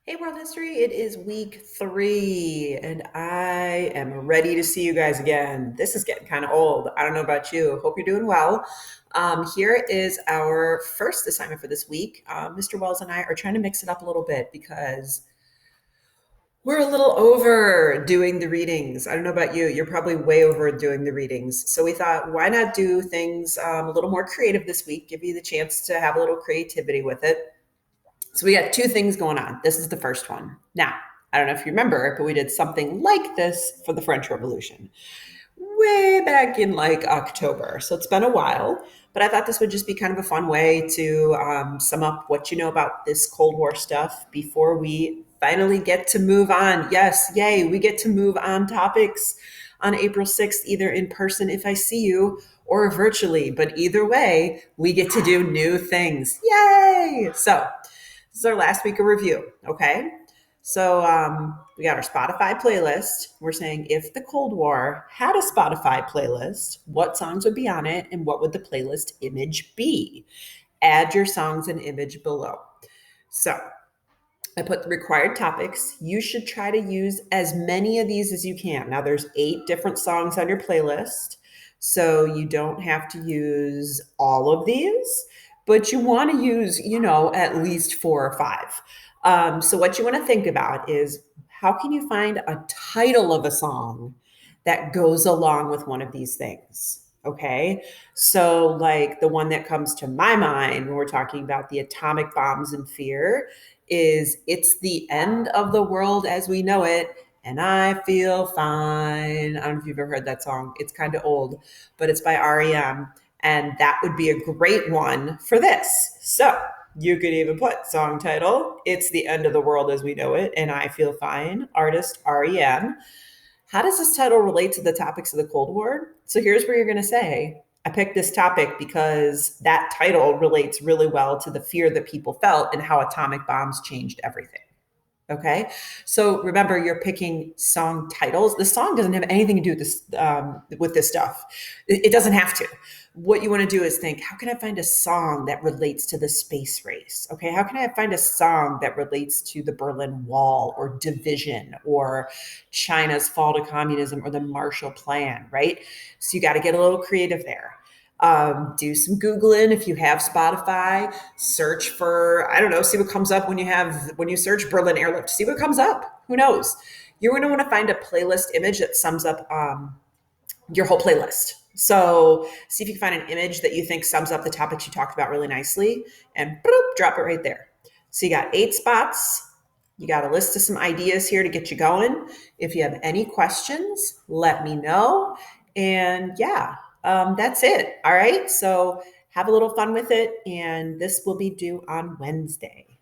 Hey, World History, it is week 3, and I am ready to see you guys again. This is getting kind of old. I don't know about you. Hope you're doing well. Here is our first assignment for this week. Mr. Wells and I are trying to mix it up a little bit because we're a little over doing the readings. I don't know about you. You're probably way over doing the readings. So we thought, why not do things a little more creative this week, give you the chance to have a little creativity with it. So we got two things going on. This is the first one. Now, I don't know if you remember, but we did something like this for the French Revolution way back in like October. So it's been a while, but I thought this would just be kind of a fun way to sum up what you know about this Cold War stuff before we finally get to move on. Yes, yay, we get to move on topics on April 6th, either in person if I see you or virtually. But either way, we get to do new things. Yay! So this is our last week of review, okay? So we got our Spotify playlist. We're saying if the Cold War had a Spotify playlist, what songs would be on it and what would the playlist image be? Add your songs and image below. So I put the required topics. You should try to use as many of these as you can. Now there's 8 different songs on your playlist, so you don't have to use all of these, but you want to use, at least 4 or 5. So what you want to think about is how can you find a title of a song that goes along with one of these things? Okay. So, like the one that comes to my mind when we're talking about the atomic bombs and fear is It's the End of the World as We Know It, and I Feel Fine. I don't know if you've ever heard that song. It's kind of old, but it's by REM. And that would be a great one for this. So you could even put song title, It's the End of the World as We Know It, and I Feel Fine, artist REM. How does this title relate to the topics of the Cold War? So here's where you're going to say, I picked this topic because that title relates really well to the fear that people felt and how atomic bombs changed everything. Okay. So remember, you're picking song titles. The song doesn't have anything to do with this stuff. It doesn't have to. What you want to do is think, how can I find a song that relates to the space race? Okay. How can I find a song that relates to the Berlin Wall or division or China's fall to communism or the Marshall Plan, right? So you got to get a little creative there. Do some Googling if you have Spotify. Search for, I don't know, see what comes up when you search Berlin Airlift. See what comes up. Who knows? You're going to want to find a playlist image that sums up your whole playlist. So see if you can find an image that you think sums up the topics you talked about really nicely, and boop, drop it right there. So you got 8 spots. You got a list of some ideas here to get you going. If you have any questions, let me know. And yeah, that's it. All right. So have a little fun with it. And this will be due on Wednesday.